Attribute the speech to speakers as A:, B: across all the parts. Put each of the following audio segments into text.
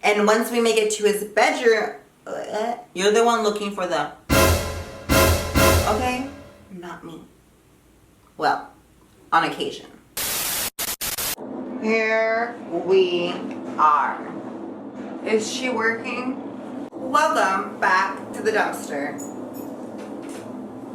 A: And once we make it to his bedroom, you're the one looking for the, okay? Not me. Well, on occasion. Here we are. Is she working? Welcome back to the dumpster.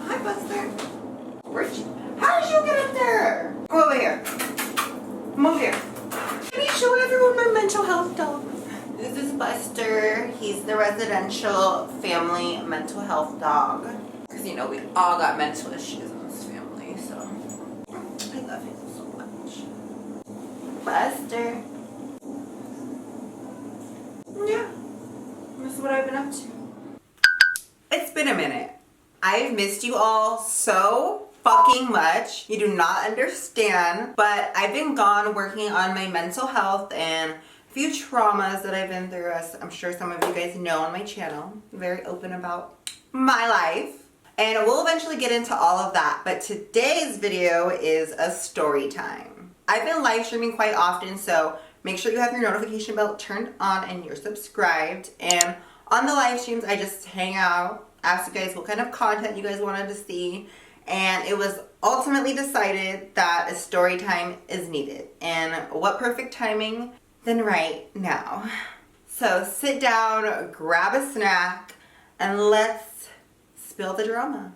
A: Hi, Buster. Where'd you? How did you get up there? Go over here. Move here. Let me show everyone my mental health dog. This is Buster. He's the residential family mental health dog. Because you know we all got mental issues in this family, so I love him so much. Buster. Yeah. This is what I've been up to. It's been a minute. I've missed you all so fucking much. You do not understand. But I've been gone working on my mental health and a few traumas that I've been through, as I'm sure some of you guys know on my channel. I'm very open about my life. And we'll eventually get into all of that. But today's video is a story time. I've been live streaming quite often, so make sure you have your notification bell turned on and you're subscribed. And on the live streams, I just hang out, ask you guys what kind of content you guys wanted to see. And it was ultimately decided that a story time is needed. And what perfect timing than right now. So sit down, grab a snack, and let's spill the drama.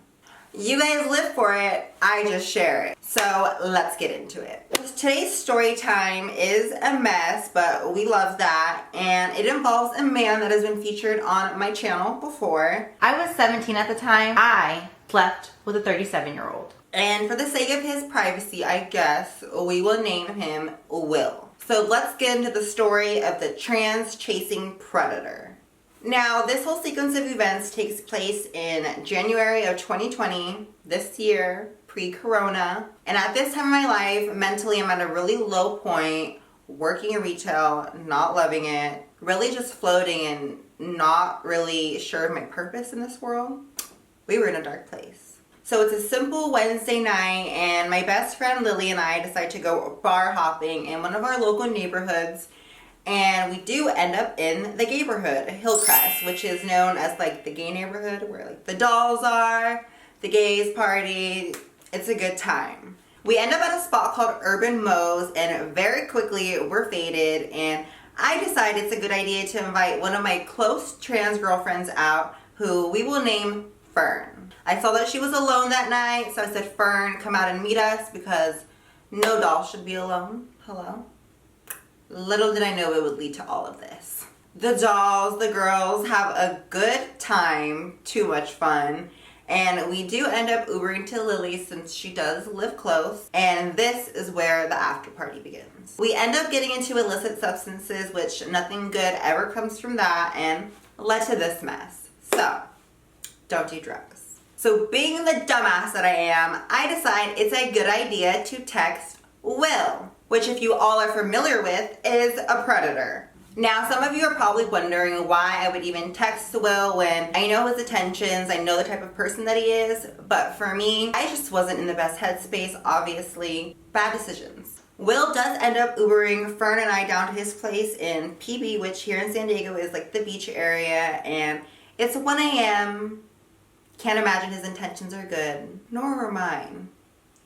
A: You guys live for it, I just share it. So let's get into it. Today's story time is a mess, but we love that. And it involves a man that has been featured on my channel before. I was 17 at the time. I slept with a 37-year-old. And for the sake of his privacy, I guess, we will name him Will. So let's get into the story of the trans-chasing predator. Now, this whole sequence of events takes place in January of 2020, this year, pre-corona. And at this time of my life, mentally, I'm at a really low point, working in retail, not loving it, really just floating and not really sure of my purpose in this world. We were in a dark place. So it's a simple Wednesday night, and my best friend Lily and I decide to go bar hopping in one of our local neighborhoods. And we do end up in the gayborhood, Hillcrest, which is known as like the gay neighborhood where like the dolls are, the gays party. It's a good time. We end up at a spot called Urban Moe's, and very quickly we're faded, and I decide it's a good idea to invite one of my close trans girlfriends out, who we will name Fern. I saw that she was alone that night, so I said, Fern, come out and meet us, because no doll should be alone. Hello? Little did I know it would lead to all of this. The dolls, the girls have a good time, too much fun, and we do end up Ubering to Lily since she does live close, and this is where the after party begins. We end up getting into illicit substances, which nothing good ever comes from that, and led to this mess. So, don't do drugs. So being the dumbass that I am, I decide it's a good idea to text Will, which if you all are familiar with is a predator. Now, some of you are probably wondering why I would even text Will when I know his intentions, I know the type of person that he is, but for me, I just wasn't in the best headspace, obviously. Bad decisions. Will does end up Ubering Fern and I down to his place in PB, which here in San Diego is like the beach area, and it's 1 a.m. Can't imagine his intentions are good, nor were mine.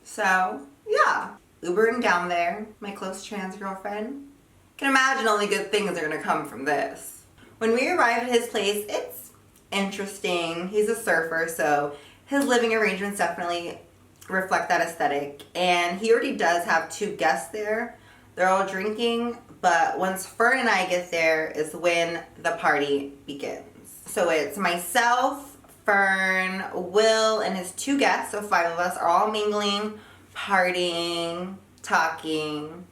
A: So, yeah. Ubering down there, my close trans girlfriend. Can imagine only good things are gonna come from this. When we arrive at his place, it's interesting. He's a surfer, so his living arrangements definitely reflect that aesthetic. And he already does have 2 guests there. They're all drinking, but once Fern and I get there is when the party begins. So it's myself, Fern, Will, and his 2 guests, so 5 of us are all mingling, partying, talking,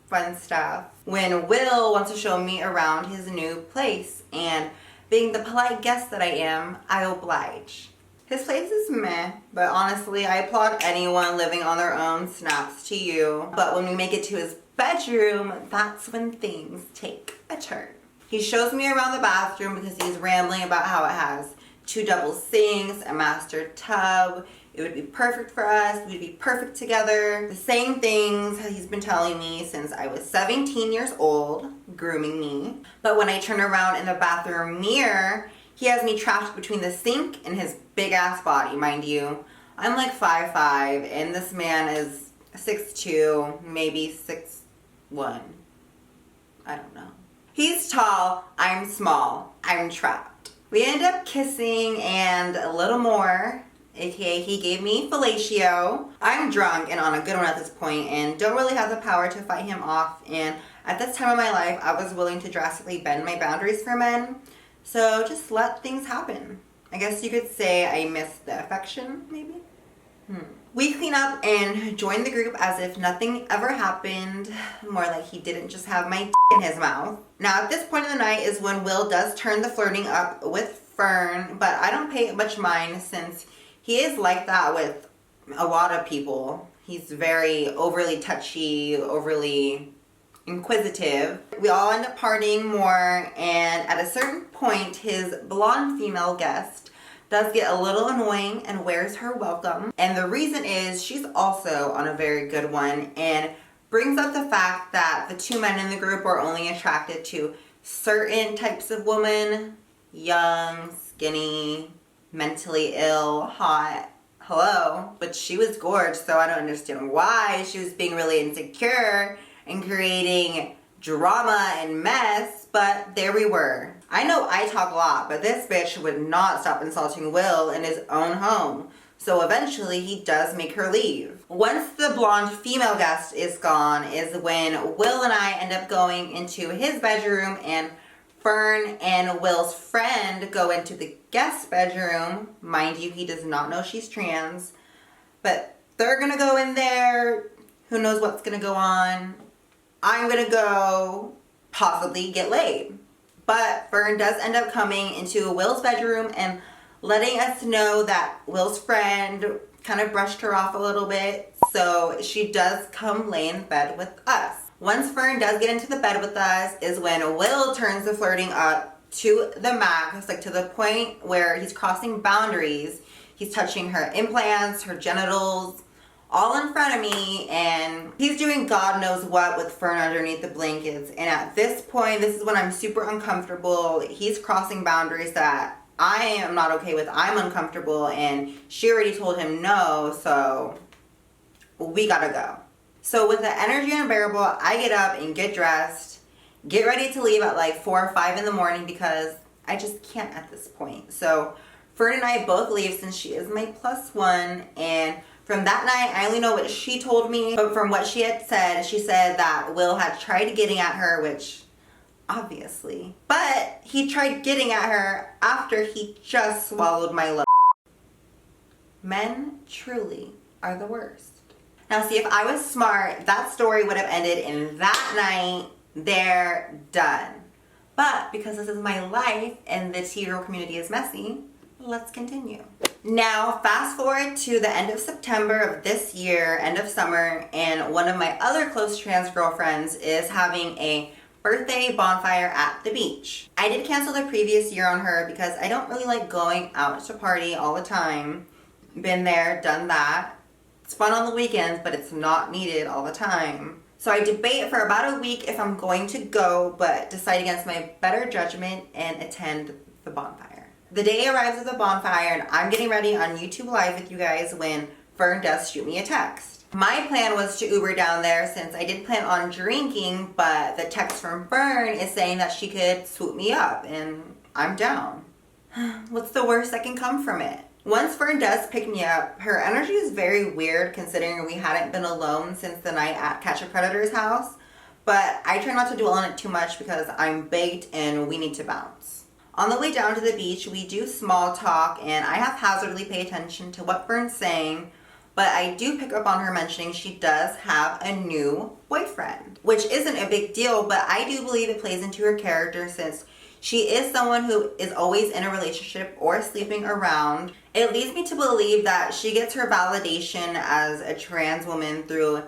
A: fun stuff. When Will wants to show me around his new place, and being the polite guest that I am, I oblige. His place is meh, but honestly, I applaud anyone living on their own. Snaps to you. But when we make it to his bedroom, that's when things take a turn. He shows me around the bathroom because he's rambling about how it has 2 double sinks, a master tub, It would be perfect for us. We'd be perfect together. The same things he's been telling me since I was 17 years old, grooming me. But when I turn around in the bathroom mirror, he has me trapped between the sink and his big ass body, mind you. I'm like 5'5", and this man is 6'2", maybe 6'1". I don't know. He's tall, I'm small, I'm trapped. We end up kissing and a little more. AKA he gave me fellatio. I'm drunk and on a good one at this point and don't really have the power to fight him off, and at this time of my life I was willing to drastically bend my boundaries for men, so just let things happen. I guess you could say I missed the affection, maybe? We clean up and join the group as if nothing ever happened, more like he didn't just have my in his mouth. Now at this point of the night is when Will does turn the flirting up with Fern, but I don't pay much mind since he is like that with a lot of people. He's very overly touchy, overly inquisitive. We all end up partying more, and at a certain point, his blonde female guest does get a little annoying and wears her welcome. And the reason is she's also on a very good one and brings up the fact that the two men in the group are only attracted to certain types of women: young, skinny, mentally ill, hot. Hello. But she was gorgeous, so I don't understand why she was being really insecure and creating drama and mess, but there we were. I know I talk a lot, but this bitch would not stop insulting Will in his own home. So eventually he does make her leave. Once the blonde female guest is gone is when Will and I end up going into his bedroom, and Fern and Will's friend go into the guest bedroom. Mind you, he does not know she's trans, but they're gonna go in there. Who knows what's gonna go on? I'm gonna go possibly get laid. But Fern does end up coming into Will's bedroom and letting us know that Will's friend kind of brushed her off a little bit, so she does come lay in bed with us. Once Fern does get into the bed with us is when Will turns the flirting up to the max, like to the point where he's crossing boundaries. He's touching her implants, her genitals, all in front of me, and he's doing God knows what with Fern underneath the blankets. And at this point, this is when I'm super uncomfortable. He's crossing boundaries that I am not okay with. I'm uncomfortable, and she already told him no, so we gotta go. So with the energy unbearable, I get up and get dressed, get ready to leave at like 4 or 5 in the morning because I just can't at this point. So Fern and I both leave since she is my +1, and from that night, I only know what she told me, but from what she had said, she said that Will had tried getting at her, which obviously, but he tried getting at her after he just swallowed my love. Men truly are the worst. Now see, if I was smart, that story would have ended in that night. They're done. But because this is my life and the hetero community is messy, let's continue. Now, fast forward to the end of September of this year, end of summer, and one of my other close trans girlfriends is having a birthday bonfire at the beach. I did cancel the previous year on her because I don't really like going out to party all the time. Been there, done that. It's fun on the weekends, but it's not needed all the time. So I debate for about a week if I'm going to go, but decide against my better judgment and attend the bonfire. The day arrives at the bonfire, and I'm getting ready on YouTube Live with you guys when Fern does shoot me a text. My plan was to Uber down there since I did plan on drinking, but the text from Fern is saying that she could swoop me up, and I'm down. What's the worst that can come from it? Once Fern does pick me up, her energy is very weird considering we hadn't been alone since the night at Catch a Predator's house, but I try not to dwell on it too much because I'm baked and we need to bounce. On the way down to the beach, we do small talk, and I have hazardly paid attention to what Fern's saying, but I do pick up on her mentioning she does have a new boyfriend, which isn't a big deal, but I do believe it plays into her character since she is someone who is always in a relationship or sleeping around. It leads me to believe that she gets her validation as a trans woman through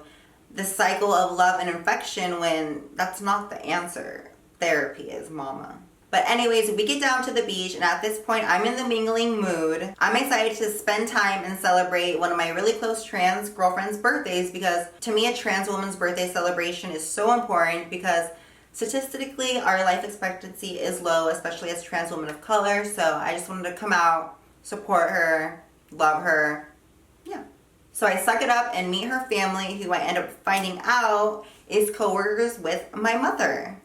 A: the cycle of love and infection when that's not the answer. Therapy is, mama. But anyways, we get down to the beach, and at this point, I'm in the mingling mood. I'm excited to spend time and celebrate one of my really close trans girlfriends' birthdays, because to me, a trans woman's birthday celebration is so important, because statistically, our life expectancy is low, especially as trans women of color. So I just wanted to come out, support her, love her. Yeah. So I suck it up and meet her family, who I end up finding out is co-workers with my mother.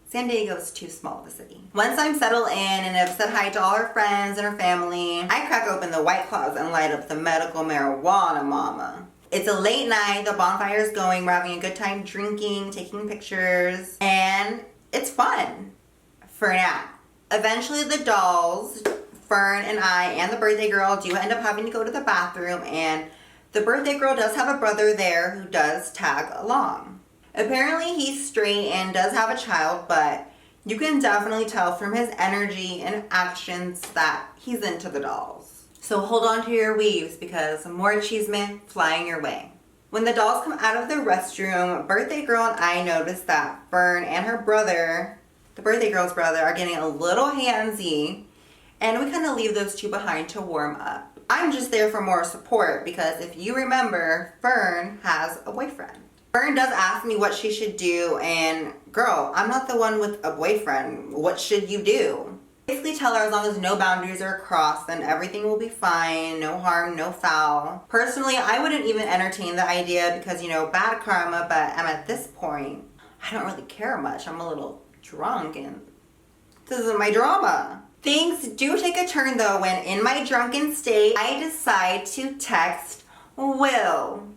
A: San Diego is too small of a city. Once I'm settled in and have said hi to all her friends and her family, I crack open the White Claws and light up the medical marijuana mama. It's a late night, the bonfire is going, we're having a good time drinking, taking pictures, and it's fun. For now. Eventually the dolls, Fern and I and the birthday girl do end up having to go to the bathroom, and the birthday girl does have a brother there who does tag along. Apparently he's straight and does have a child, but you can definitely tell from his energy and actions that he's into the dolls. So hold on to your weaves, because more achievement flying your way. When the dolls come out of the restroom, birthday girl and I notice that Fern and her brother, the birthday girl's brother, are getting a little handsy, and we kind of leave those two behind to warm up. I'm just there for more support, because if you remember, Fern has a boyfriend. Fern does ask me what she should do, and girl, I'm not the one with a boyfriend. What should you do? Basically tell her as long as no boundaries are crossed, then everything will be fine, no harm, no foul. Personally, I wouldn't even entertain the idea because, you know, bad karma, but I'm at this point, I don't really care much. I'm a little drunk and this isn't my drama. Things do take a turn though when in my drunken state, I decide to text Will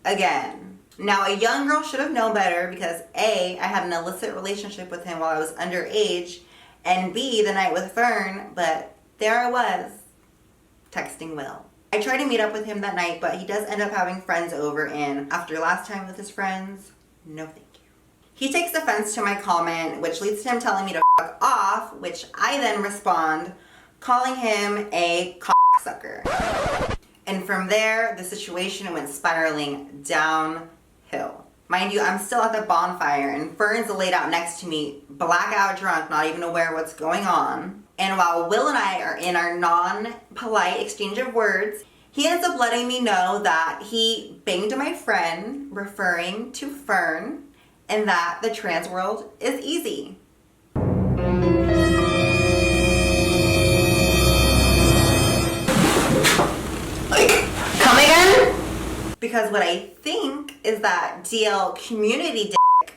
A: again. Now, a young girl should have known better, because A, I had an illicit relationship with him while I was underage, and B, the night with Fern, but there I was, texting Will. I tried to meet up with him that night, but he does end up having friends over, and after last time with his friends, no thank you. He takes offense to my comment, which leads to him telling me to fuck off, which I then respond, calling him a cocksucker. And from there, the situation went spiraling downhill. Mind you, I'm still at the bonfire, and Fern's laid out next to me, blackout drunk, not even aware what's going on. And while Will and I are in our non-polite exchange of words, he ends up letting me know that he banged my friend, referring to Fern, and that the trans world is easy. Come again? Because what I think is that DL community dick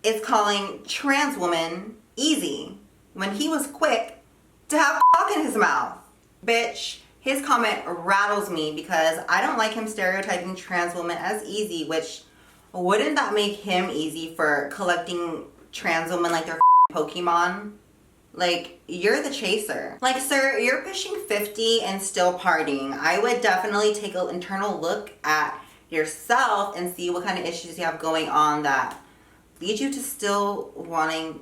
A: is calling trans woman easy when he was quick to have cock in his mouth. Bitch, his comment rattles me, because I don't like him stereotyping trans women as easy, which wouldn't that make him easy for collecting trans women like they're Pokemon? Like, you're the chaser. Like, sir, you're pushing 50 and still partying. I would definitely take an internal look at yourself and see what kind of issues you have going on that lead you to still wanting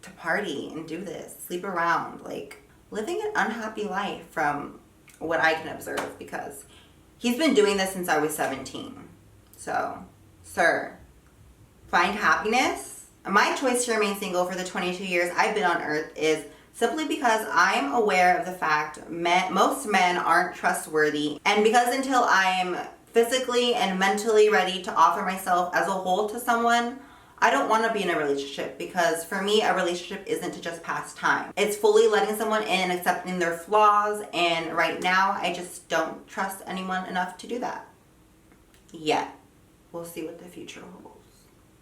A: to party and do this, sleep around, like living an unhappy life from what I can observe, because he's been doing this since I was 17. So, sir, find happiness. My choice to remain single for the 22 years I've been on earth is simply because I'm aware of the fact most men aren't trustworthy, and because until I'm physically and mentally ready to offer myself as a whole to someone, I don't want to be in a relationship, because for me, a relationship isn't to just pass time. It's fully letting someone in and accepting their flaws, and right now, I just don't trust anyone enough to do that. Yet. We'll see what the future holds.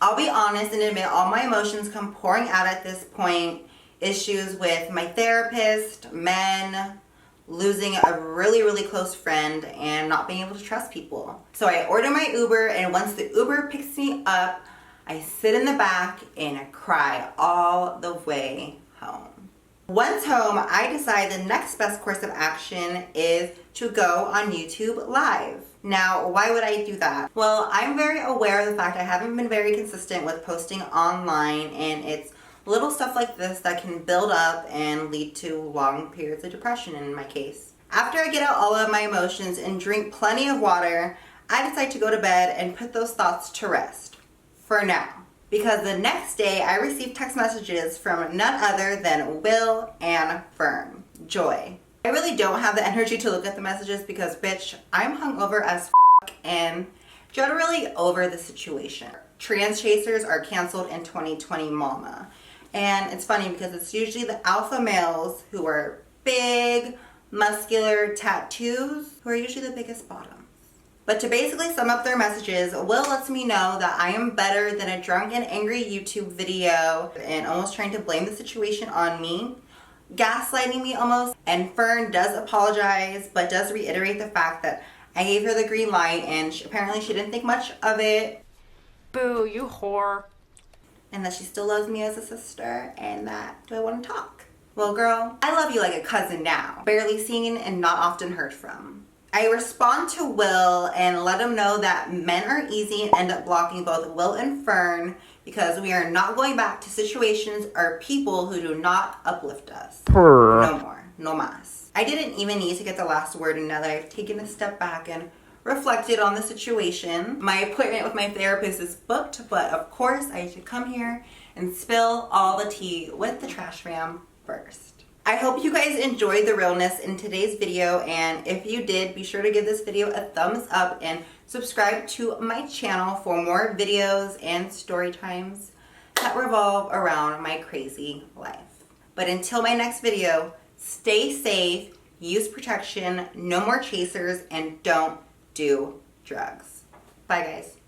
A: I'll be honest and admit all my emotions come pouring out at this point. Issues with my therapist, men, losing a really, really close friend, and not being able to trust people. So I order my Uber, and once the Uber picks me up, I sit in the back and cry all the way home. Once home, I decide the next best course of action is to go on YouTube Live. Now, why would I do that? Well, I'm very aware of the fact I haven't been very consistent with posting online, and it's little stuff like this that can build up and lead to long periods of depression in my case. After I get out all of my emotions and drink plenty of water, I decide to go to bed and put those thoughts to rest. For now. because the next day I received text messages from none other than Will and Fern. Joy. I really don't have the energy to look at the messages because, bitch, I'm hungover as f*** and generally over the situation. Trans chasers are canceled in 2020, mama. And it's funny because it's usually the alpha males who are big, muscular tattoos who are usually the biggest bottoms. But to basically sum up their messages, Will lets me know that I am better than a drunk and angry YouTube video and almost trying to blame the situation on me, gaslighting me almost. And Fern does apologize but does reiterate the fact that I gave her the green light and apparently she didn't think much of it.
B: Boo, you whore.
A: And that she still loves me as a sister and that, do I want to talk? Well, girl, I love you like a cousin now, barely seen and not often heard from. I respond to Will and let him know that men are easy and end up blocking both Will and Fern because we are not going back to situations or people who do not uplift us. No more. No mas. I didn't even need to get the last word, and now that I've taken a step back and reflected on the situation, my appointment with my therapist is booked, but of course I should come here and spill all the tea with the trash fam first. I hope you guys enjoyed the realness in today's video, and if you did, be sure to give this video a thumbs up and subscribe to my channel for more videos and story times that revolve around my crazy life. But until my next video, stay safe, use protection, no more chasers, and don't do drugs. Bye guys.